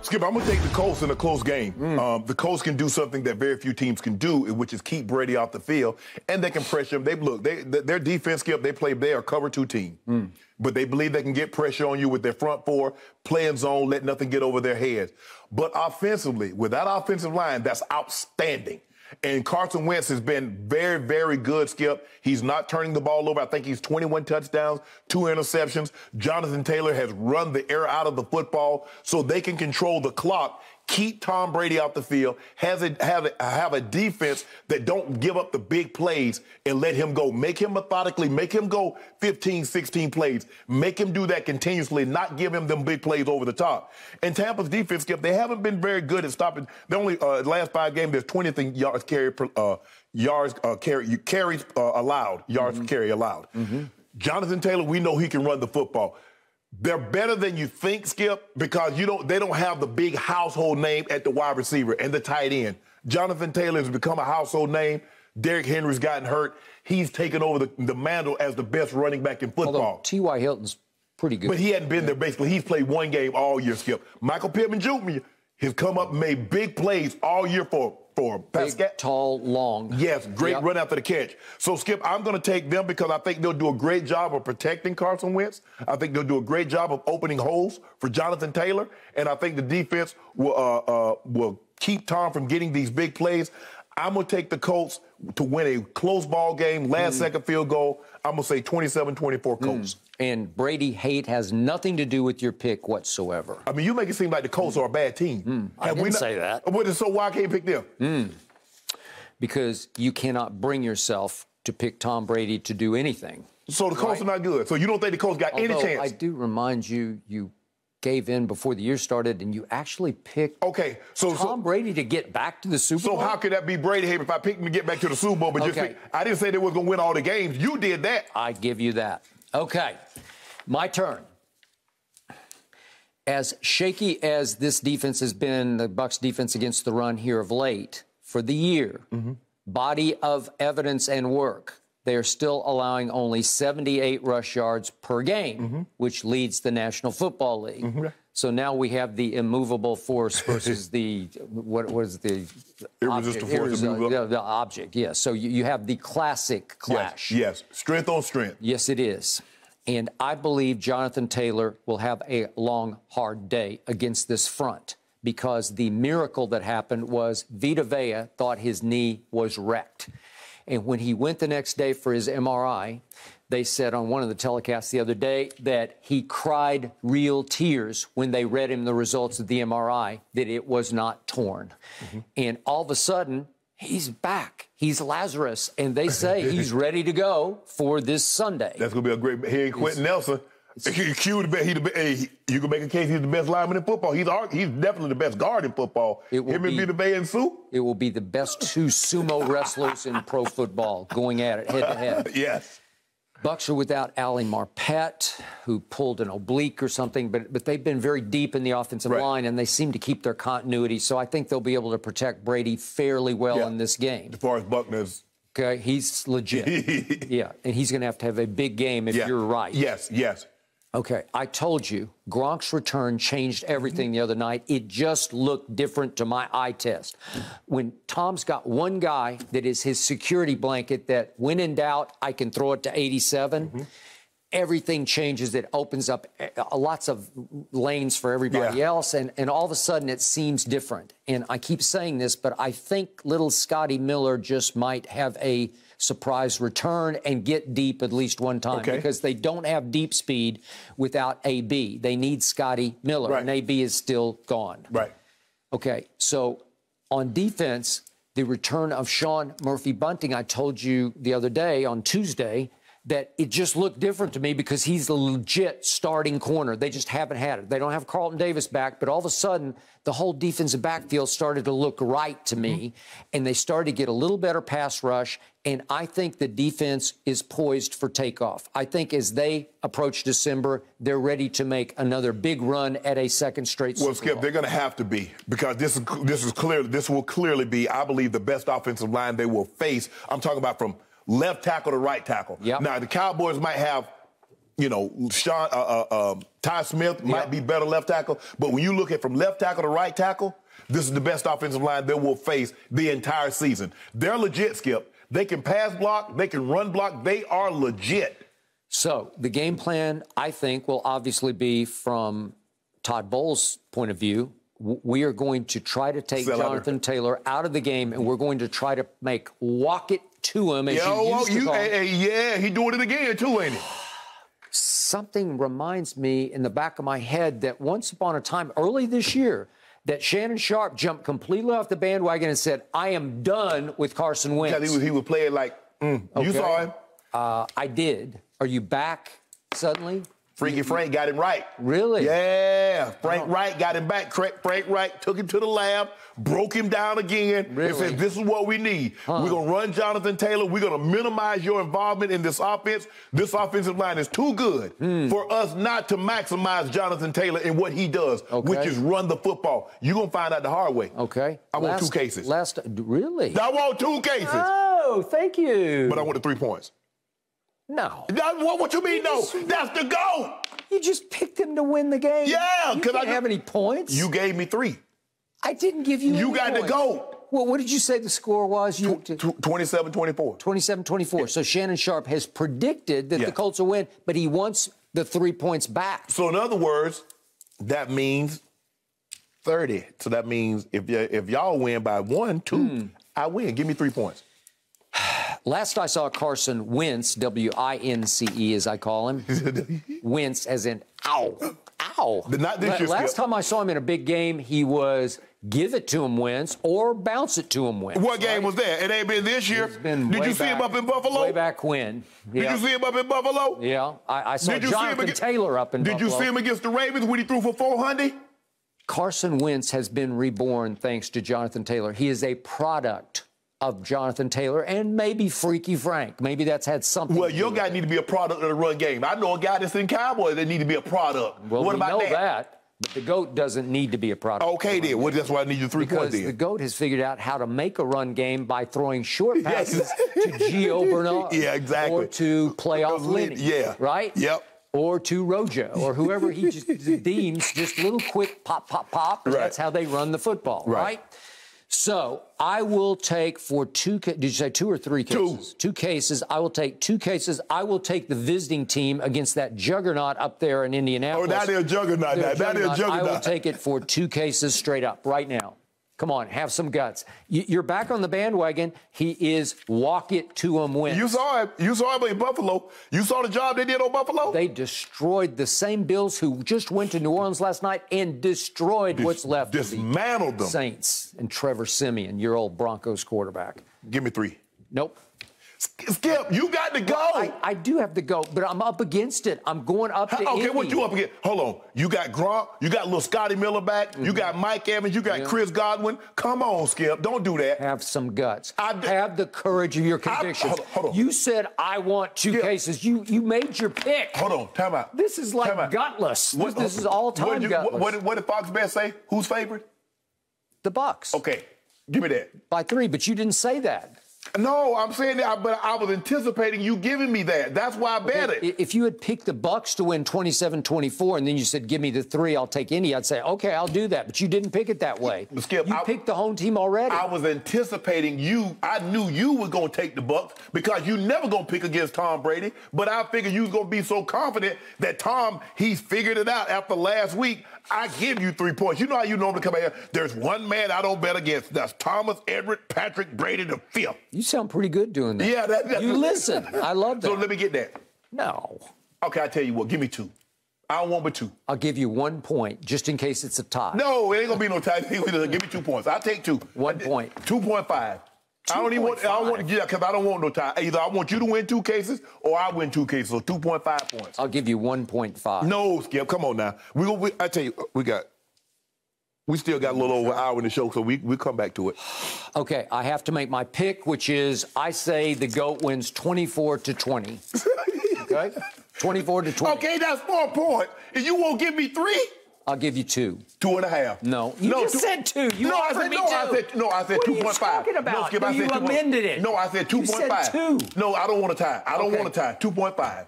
Skip, I'm going to take the Colts in a close game. The Colts can do something that very few teams can do, which is keep Brady off the field, and they can pressure him. Their defense, Skip, they are a cover 2 team. But they believe they can get pressure on you with their front 4, playing zone, let nothing get over their heads. But offensively, with that offensive line, that's outstanding. And Carson Wentz has been very, very good, Skip. He's not turning the ball over. I think he's 21 touchdowns, 2 interceptions. Jonathan Taylor has run the air out of the football so they can control the clock, keep Tom Brady out the field, have a defense that don't give up the big plays and let him go. Make him methodically, make him go 15, 16 plays. Make him do that continuously, not give him them big plays over the top. And Tampa's defense, Skip, they haven't been very good at stopping. The only last 5 games, there's 20th yards carries allowed. Yards per carry allowed. Jonathan Taylor, we know he can run the football. They're better than you think, Skip, because they don't have the big household name at the wide receiver and the tight end. Jonathan Taylor has become a household name. Derrick Henry's gotten hurt. He's taken over the mantle as the best running back in football. Although T.Y. Hilton's pretty good. But he hadn't been there, basically. He's played 1 game all year, Skip. Michael Pittman Jr. has come up and made big plays all year for Pascal. Big, tall, long. Yes, great run after the catch. So, Skip, I'm going to take them because I think they'll do a great job of protecting Carson Wentz. I think they'll do a great job of opening holes for Jonathan Taylor. And I think the defense will keep Tom from getting these big plays. I'm going to take the Colts to win a close ball game, last-second field goal. I'm going to say 27-24 Colts. And Brady hate has nothing to do with your pick whatsoever. I mean, you make it seem like the Colts are a bad team. I didn't say that. So why can't you pick them? Because you cannot bring yourself to pick Tom Brady to do anything. So the Colts are not good. So you don't think the Colts got any chance? I do remind you, you gave in before the year started, and you actually picked Tom Brady to get back to the Super Bowl. So how could that be Brady hate if I picked him to get back to the Super Bowl? But I didn't say they were going to win all the games. You did that. I give you that. Okay, my turn. As shaky as this defense has been, the Bucs defense against the run here of late, for the year, body of evidence and work, they are still allowing only 78 rush yards per game, which leads the National Football League. So now we have the immovable force versus the, what was the irresistible force? The object, yes. So you have the classic clash. Yes, strength on strength. Yes, it is. And I believe Jonathan Taylor will have a long, hard day against this front because the miracle that happened was Vita Vea thought his knee was wrecked. And when he went the next day for his MRI, they said on one of the telecasts the other day that he cried real tears when they read him the results of the MRI, that it was not torn. And all of a sudden, he's back. He's Lazarus. And they say he's ready to go for this Sunday. That's going to be a great... Here, Quentin Nelson. You can make a case he's the best lineman in football. He's definitely the best guard in football. Him and Vita Vea and Sue. It will be the best 2 sumo wrestlers in pro football going at it head-to-head. Yes. Bucs are without Ali Marpet, who pulled an oblique or something, but they've been very deep in the offensive line, and they seem to keep their continuity. So I think they'll be able to protect Brady fairly well in this game. As far as Buckner's... Okay, he's legit. And he's going to have a big game if you're right. Yes. Okay, I told you, Gronk's return changed everything the other night. It just looked different to my eye test. When Tom's got one guy that is his security blanket that, when in doubt, I can throw it to 87, everything changes. It opens up lots of lanes for everybody else, and all of a sudden it seems different. And I keep saying this, but I think little Scotty Miller just might have a surprise return and get deep at least one time because they don't have deep speed without AB. They need Scotty Miller, and AB is still gone. Okay, so on defense, the return of Sean Murphy-Bunting, I told you the other day on Tuesday that it just looked different to me because he's the legit starting corner. They just haven't had it. They don't have Carlton Davis back, but all of a sudden, the whole defensive backfield started to look right to me, and they started to get a little better pass rush, and I think the defense is poised for takeoff. I think as they approach December, they're ready to make another big run at a second straight Super Bowl. Well, Skip, they're going to have to be because this will clearly be, I believe, the best offensive line they will face. I'm talking about from left tackle to right tackle. Now, the Cowboys might have Ty Smith might be better left tackle. But when you look at from left tackle to right tackle, this is the best offensive line they will face the entire season. They're legit, Skip. They can pass block. They can run block. They are legit. So the game plan, I think, will obviously be from Todd Bowles' point of view. We are going to try to take Jonathan Taylor out of the game, and we're going to try to walk it to him. As He's doing it again, too, ain't he? Something reminds me in the back of my head that once upon a time, early this year, that Shannon Sharpe jumped completely off the bandwagon and said, I am done with Carson Wentz. Because he was playing like, You saw him? I did. Are you back suddenly? Freaky Frank got him right. Really? Yeah. Frank Wright got him back. Frank Wright took him to the lab, broke him down again, and said, this is what we need. We're going to run Jonathan Taylor. We're going to minimize your involvement in this offense. This offensive line is too good for us not to maximize Jonathan Taylor in what he does, which is run the football. You're going to find out the hard way. Okay. I want 2 cases. Really? I want 2 cases. Oh, thank you. But I want the 3 points. No. What you mean, no? That's the goal. You just picked him to win the game. Yeah. You didn't have any points. You gave me 3. I didn't give you any You got points. the goal. Well, what did you say the score was? 27-24. 27-24. Yeah. So Shannon Sharpe has predicted that the Colts will win, but he wants the 3 points back. So in other words, that means 30. So that means if y'all win by 1, 2, I win. Give me 3 points. Last I saw Carson Wentz, W-I-N-C-E as I call him, Wentz as in ow, ow. Not this year, Last time I saw him in a big game, he was give it to him Wentz or bounce it to him Wentz. What game was that? It ain't been this year. Did you see him up in Buffalo? Way back when. Did you see him up in Buffalo? Yeah, I saw Jonathan Taylor up in Buffalo. Did you see him against the Ravens when he threw for 400? Carson Wentz has been reborn thanks to Jonathan Taylor. He is a product of Jonathan Taylor and maybe Freaky Frank. Maybe that's had something Well, to do your with guy it. need to be a product of the run game. I know a guy that's in Cowboys that need to be a product. Well, what we about know that, but the GOAT doesn't need to be a product. Okay, then. Well, that's why I need you 3 points then. Because the GOAT has figured out how to make a run game by throwing short passes to Gio Bernard. Yeah, exactly. Or to playoff Lenny. Yeah. Right? Yep. Or to Rojo, or whoever he just deems just little quick pop, pop, pop. Right. That's how they run the football, right? So I will take for 2. Did you say 2 or 3 cases? 2 cases. I will take 2 cases. I will take the visiting team against that juggernaut up there in Indianapolis. Oh, that is a juggernaut. That is a juggernaut. I will take it for 2 cases straight up right now. Come on, have some guts. You're back on the bandwagon. He is walk it to him Wentz. You saw him. You saw him in Buffalo. You saw the job they did on Buffalo? They destroyed the same Bills who just went to New Orleans last night and destroyed what's left. Dismantled them. Saints and Trevor Siemian, your old Broncos quarterback. Give me 3. Nope. Skip, you got to go. I do have to go, but I'm up against it. I'm going up to Okay, Indy. what you up against? Hold on. You got Gronk. You got little Scotty Miller back. You got Mike Evans. You got Chris Godwin. Come on, Skip. Don't do that. Have some guts. Have the courage of your convictions. Hold on. You said, I want 2 cases. You made your pick. Hold on. Time out. This is like gutless. This is all-time gutless. What did Fox Bear say? Who's favorite? The Bucs. Okay. Give me that. By 3, but you didn't say that. No, I'm saying that, but I was anticipating you giving me that. That's why I bet it. If you had picked the Bucs to win 27-24, and then you said, give me the 3, I'll take Indy, I'd say, okay, I'll do that. But you didn't pick it that way. Skip, you picked the home team already. I was anticipating you. I knew you were going to take the Bucs because you never going to pick against Tom Brady. But I figured you was going to be so confident that Tom, he's figured it out after last week. I give you 3 points. You know how you normally come out here? There's one man I don't bet against. That's Thomas Everett Patrick Brady the 5th. You sound pretty good doing that. Yeah, you listen. I love that. So let me get that. No. Okay, I tell you what. Give me 2. I don't want but 2. I'll give you 1 point just in case it's a tie. No, it ain't gonna be no tie. Give me 2 points. I'll take 2. 1 point. 2.5. I don't even want. I don't want to because I don't want no tie. Either I want you to win 2 cases or I win 2 cases. So 2.5 points. I'll give you 1.5. No, Skip. Come on now. I tell you, we still got a little over an hour in the show, so we'll come back to it. Okay, I have to make my pick, which is I say the GOAT wins 24-20. Okay? 24-20. Okay, that's 4 points. And you won't give me 3? I'll give you 2. 2.5. No. You just said 2. You offered me 2. I said 2.5. What are you talking about? No, Skip, No, I said you amended it. No, I said 2.5. You said 2. No, I don't want to tie. I don't want to tie. 2.5.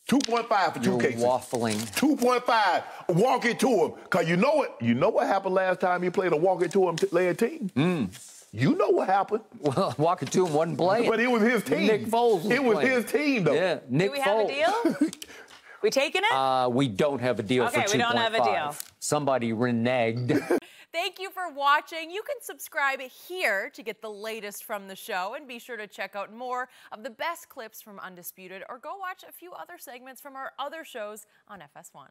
2.5 for two You're cases. waffling. 2.5. Walk it to him. Because you know what? You know what happened last time he played a walk it to him led team? You know what happened. Well, walking to him wasn't playing. But it was his team. Nick Foles was playing. His team, though. Yeah, Nick Do we Foles. have a deal? We taking it? We don't have a deal for 2.5. Okay, we don't have a deal. Somebody reneged. Thank you for watching. You can subscribe here to get the latest from the show, and be sure to check out more of the best clips from Undisputed, or go watch a few other segments from our other shows on FS1.